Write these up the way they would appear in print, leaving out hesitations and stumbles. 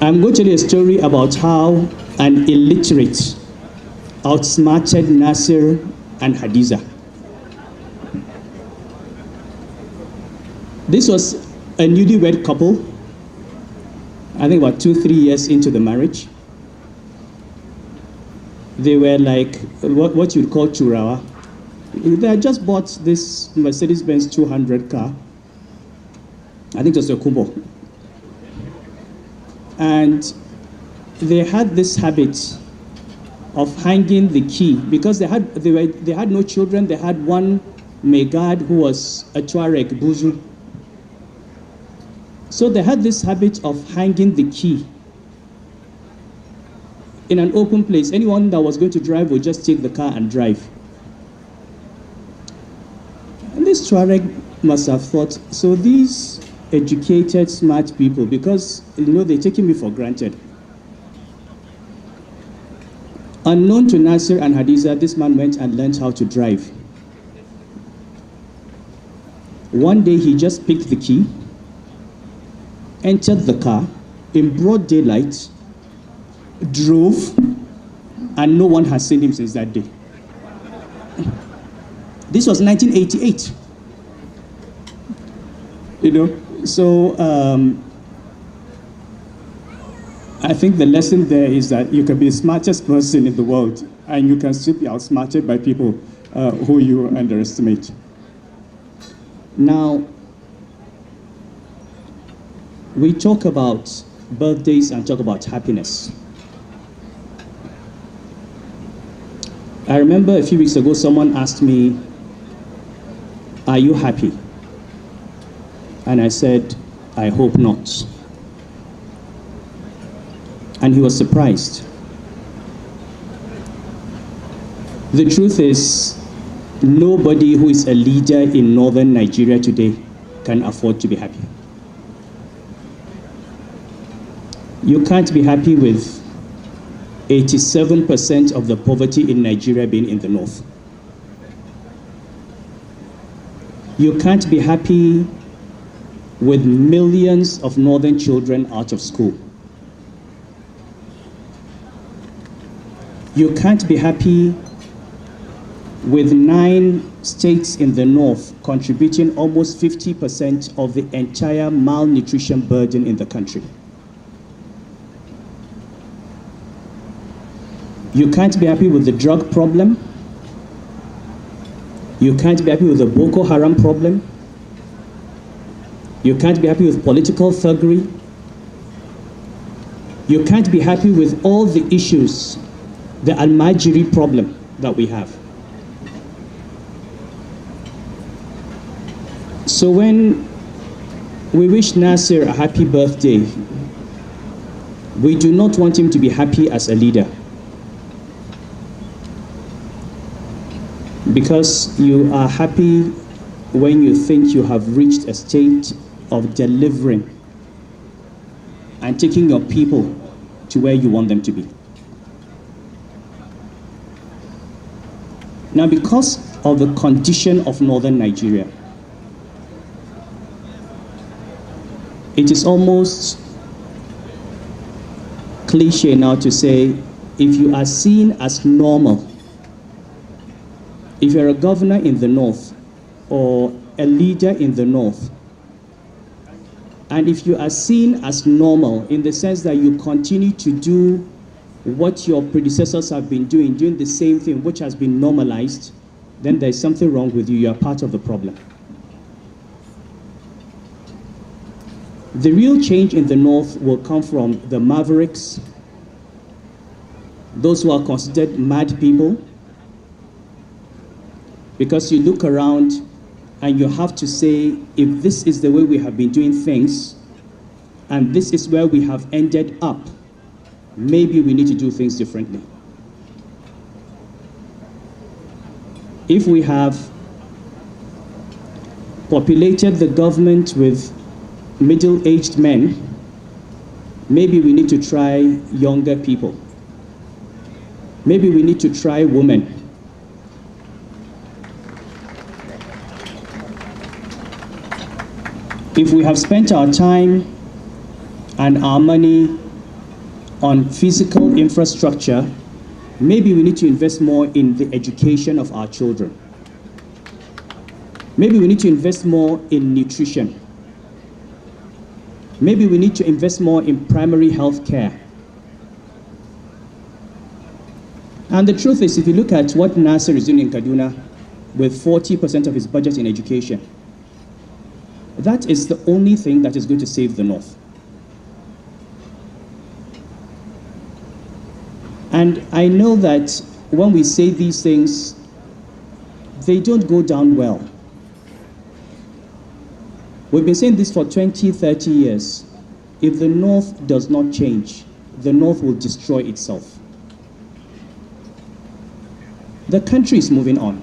I'm going to tell you a story about how an illiterate outsmarted Nasir and Hadiza. This was a newlywed couple, I think about 2-3 years into the marriage. They were like what you'd call churawa. They had just bought this Mercedes-Benz 200 car. I think it was a Kumbo. And they had this habit of hanging the key because they had no children. They had one Megad who was a Tuareg Buzu. So they had this habit of hanging the key in an open place. Anyone that was going to drive would just take the car and drive. And this Tuareg must have thought, so these educated, smart people, because they're taking me for granted. Unknown to Nasir and Hadiza, this man went and learned how to drive. One day he just picked the key, entered the car in broad daylight, drove, and no one has seen him since that day. This was 1988. So I think the lesson there is that you can be the smartest person in the world and you can still be outsmarted by people who you underestimate. Now, we talk about birthdays and talk about happiness. I remember a few weeks ago someone asked me, "Are you happy?" And I said, "I hope not." And he was surprised. The truth is, nobody who is a leader in northern Nigeria today can afford to be happy. You can't be happy with 87% of the poverty in Nigeria being in the north. You can't be happy with millions of northern children out of school. You can't be happy with 9 states in the north contributing almost 50% of the entire malnutrition burden in the country. You can't be happy with the drug problem. You can't be happy with the Boko Haram problem. You can't be happy with political thuggery. You can't be happy with all the issues, the Almajiri problem that we have. So when we wish Nasir a happy birthday, we do not want him to be happy as a leader. Because you are happy when you think you have reached a state of delivering and taking your people to where you want them to be. Now, because of the condition of northern Nigeria, it is almost cliche now to say, if you are seen as normal, if you're a governor in the north or a leader in the north, and if you are seen as normal in the sense that you continue to do what your predecessors have been doing the same thing which has been normalized, then there's something wrong with you. You are part of the problem. The real change in the north will come from the mavericks, those who are considered mad people, because you look around and you have to say, if this is the way we have been doing things, and this is where we have ended up, maybe we need to do things differently. If we have populated the government with middle-aged men, maybe we need to try younger people. Maybe we need to try women. If we have spent our time and our money on physical infrastructure, maybe we need to invest more in the education of our children. Maybe we need to invest more in nutrition. Maybe we need to invest more in primary health care. And the truth is, if you look at what Nasser is doing in Kaduna with 40% of his budget in education, that is the only thing that is going to save the North. And I know that when we say these things, they don't go down well. We've been saying this for 20, 30 years. If the North does not change, the North will destroy itself. The country is moving on.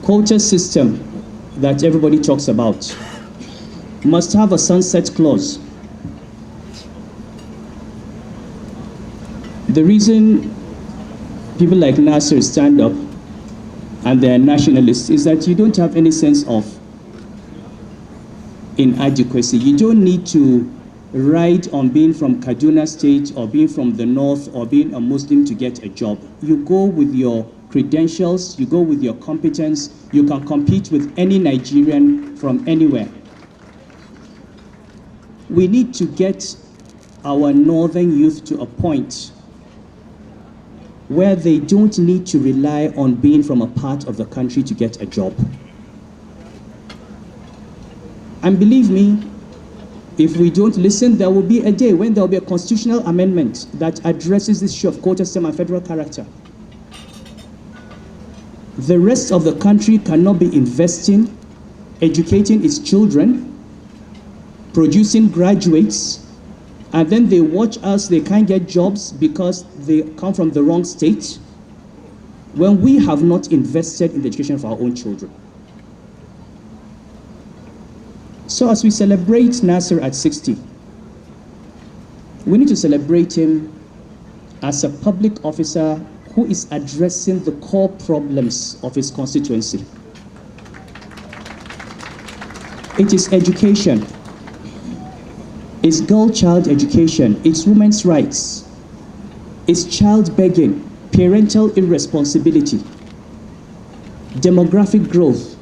Quota system that everybody talks about must have a sunset clause. The reason people like Nasser stand up and they're nationalists is that you don't have any sense of inadequacy. You don't need to ride on being from Kaduna State or being from the North or being a Muslim to get a job. You go with your credentials, you go with your competence, you can compete with any Nigerian from anywhere. We need to get our northern youth to a point where they don't need to rely on being from a part of the country to get a job. And believe me, if we don't listen, there will be a day when there will be a constitutional amendment that addresses this issue of quota system and federal character. The rest of the country cannot be investing, educating its children, producing graduates, and then they watch us, they can't get jobs because they come from the wrong state, when we have not invested in the education of our own children. So as we celebrate Nasser at 60, we need to celebrate him as a public officer who is addressing the core problems of his constituency. It is education. It's girl-child education, it's women's rights, it's child begging, parental irresponsibility, demographic growth.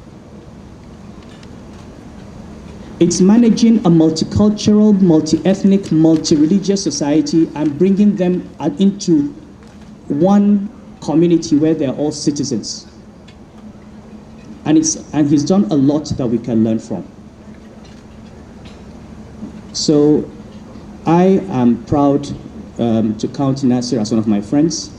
It's managing a multicultural, multi-ethnic, multi-religious society and bringing them into one community where they're all citizens. And he's done a lot that we can learn from. So I am proud to count Nasser as one of my friends.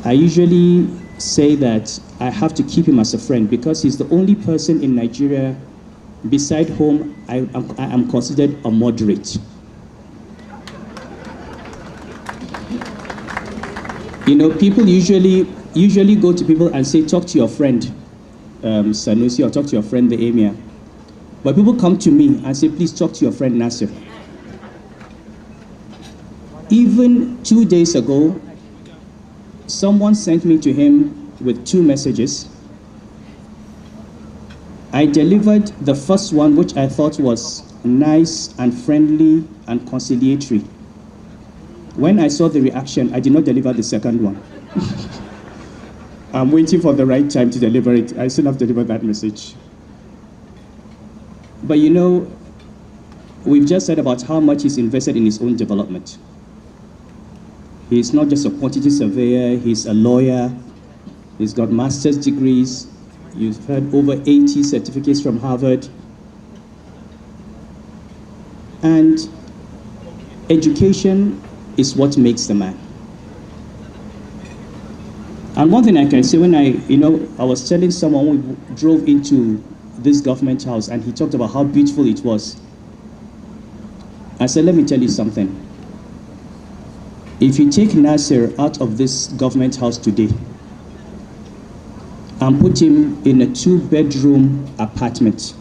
I usually say that I have to keep him as a friend because he's the only person in Nigeria beside whom I am considered a moderate. You know, people usually go to people and say, talk to your friend, Sanusi, or talk to your friend, the Emir. But people come to me and say, please talk to your friend Nasser. Even 2 days ago, someone sent me to him with 2 messages. I delivered the first one, which I thought was nice and friendly and conciliatory. When I saw the reaction, I did not deliver the second one. I'm waiting for the right time to deliver it. I still have to deliver that message. But you know, we've just said about how much he's invested in his own development. He's not just a quantity surveyor, he's a lawyer, he's got master's degrees, you've heard over 80 certificates from Harvard. And education is what makes the man. And one thing I can say, when I was telling someone who drove into this government house and he talked about how beautiful it was. I said, let me tell you something. If you take Nasser out of this government house today and put him in a 2-bedroom apartment,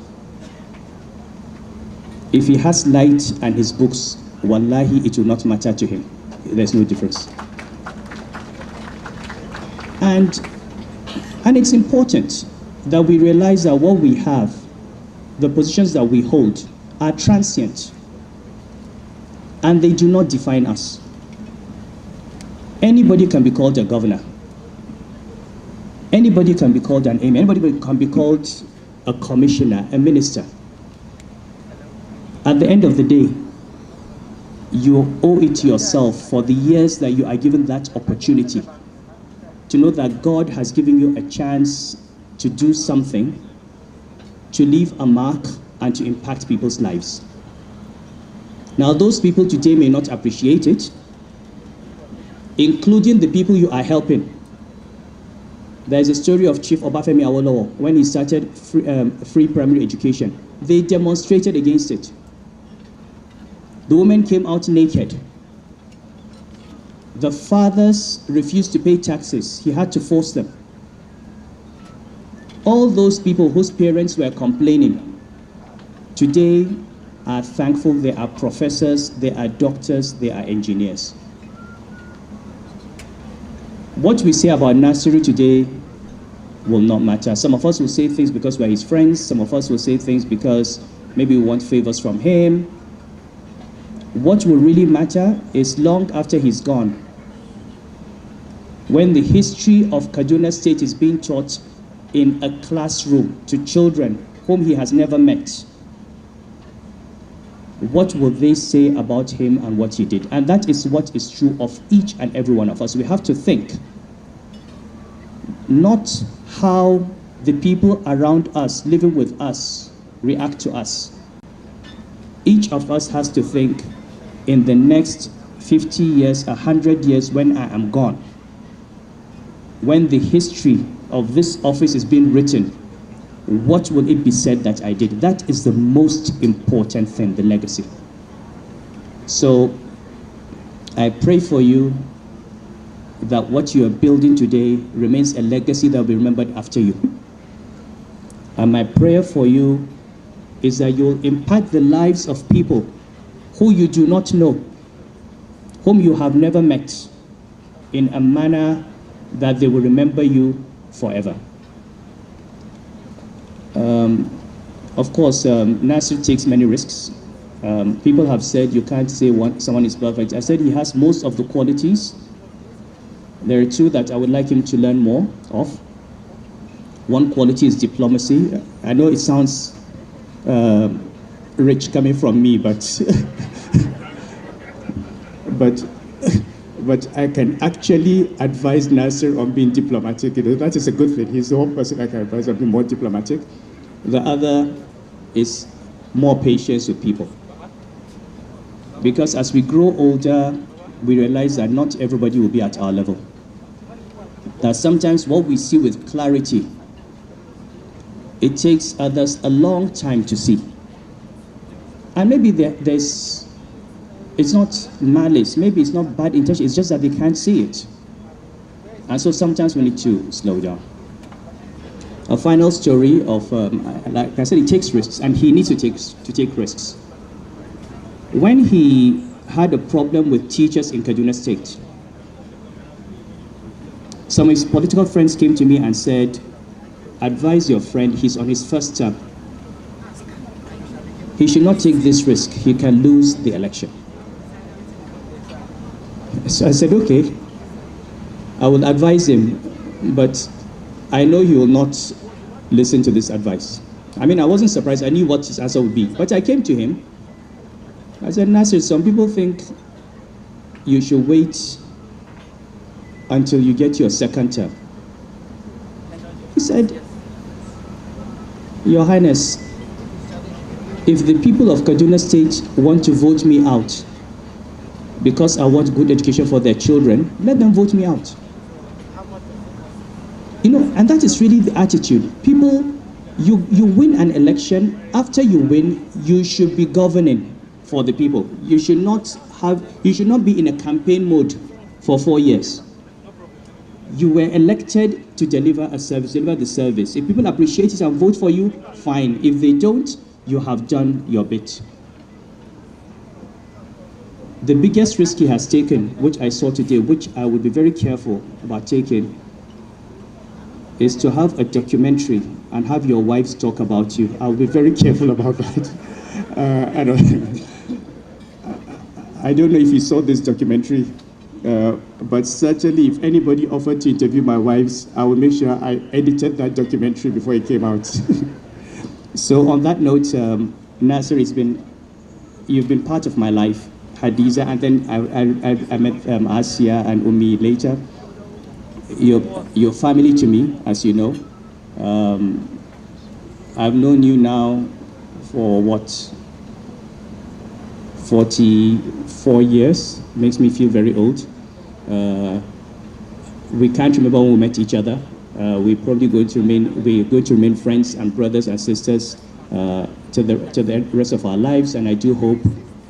if he has light and his books, wallahi, it will not matter to him. There's no difference. And it's important that we realize that what we have, the positions that we hold, are transient, and they do not define us. Anybody can be called a governor. Anybody can be called an aim. Anybody can be called a commissioner, a minister. At the end of the day, you owe it to yourself for the years that you are given that opportunity to know that God has given you a chance to do something, to leave a mark, and to impact people's lives. Now, those people today may not appreciate it, including the people you are helping. There's a story of Chief Obafemi Awolowo when he started free primary education. They demonstrated against it. The women came out naked. The fathers refused to pay taxes. He had to force them. All those people whose parents were complaining today are thankful. They are professors, they are doctors, they are engineers. What we say about Nasiru today will not matter. Some of us will say things because we're his friends. Some of us will say things because maybe we want favors from him. What will really matter is long after he's gone, when the history of Kaduna State is being taught in a classroom to children whom he has never met, what will they say about him and what he did? And that is what is true of each and every one of us. We have to think, not how the people around us, living with us, react to us. Each of us has to think, in the next 50 years, 100 years, when I am gone, when the history of this office is being written, what will it be said that I did? That is the most important thing, the legacy. So I pray for you that what you are building today remains a legacy that will be remembered after you. And my prayer for you is that you'll impact the lives of people who you do not know, whom you have never met, in a manner that they will remember you forever. Of course, Nasir takes many risks. People have said you can't say someone is perfect. I said he has most of the qualities. There are two that I would like him to learn more of. One quality is diplomacy. I know it sounds rich coming from me, but but I can actually advise Nasir on being diplomatic. That is a good thing. He's the one person I can advise on being more diplomatic. The other is more patience with people. Because as we grow older, we realize that not everybody will be at our level. That sometimes what we see with clarity, it takes others a long time to see. And maybe it's not malice, maybe it's not bad intention, it's just that they can't see it. And so sometimes we need to slow down. A final story of, like I said, he takes risks, and he needs to take risks. When he had a problem with teachers in Kaduna State, some of his political friends came to me and said, advise your friend, he's on his first term. He should not take this risk, he can lose the election. So I said, okay, I will advise him, but I know he will not listen to this advice. I mean, I wasn't surprised, I knew what his answer would be, but I came to him. I said, Nasir, some people think you should wait until you get your second term. He said, Your Highness, if the people of Kaduna State want to vote me out because I want good education for their children, let them vote me out. You know, and that is really the attitude. People, you win an election. After you win, you should be governing for the people. You should not be in a campaign mode for 4 years. You were elected to deliver a service, deliver the service. If people appreciate it and vote for you, fine. If they don't, you have done your bit. The biggest risk he has taken, which I saw today, which I would be very careful about taking, is to have a documentary and have your wives talk about you. I'll be very careful about that. I don't know if you saw this documentary, but certainly if anybody offered to interview my wives, I would make sure I edited that documentary before it came out. So on that note, Nasser, you've been part of my life, Hadiza, and then I met Asia and Umi later. Your family to me, as you know. I've known you now for what, 44 years. Makes me feel very old. We can't remember when we met each other. We're going to remain friends and brothers and sisters to the rest of our lives, and I do hope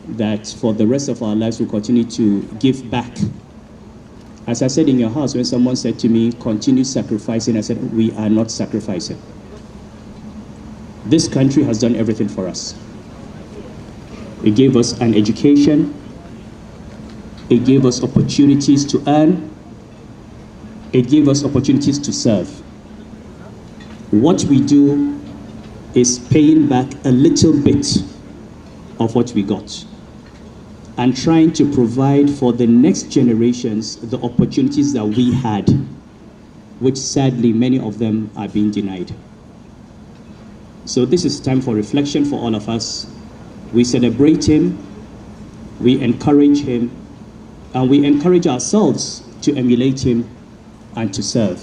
that for the rest of our lives we'll continue to give back. As I said in your house, when someone said to me, continue sacrificing, I said, we are not sacrificing. This country has done everything for us. It gave us an education. It gave us opportunities to earn. It gave us opportunities to serve. What we do is paying back a little bit of what we got and trying to provide for the next generations the opportunities that we had, which sadly many of them are being denied. So this is time for reflection for all of us. We celebrate him, we encourage him, and we encourage ourselves to emulate him and to serve.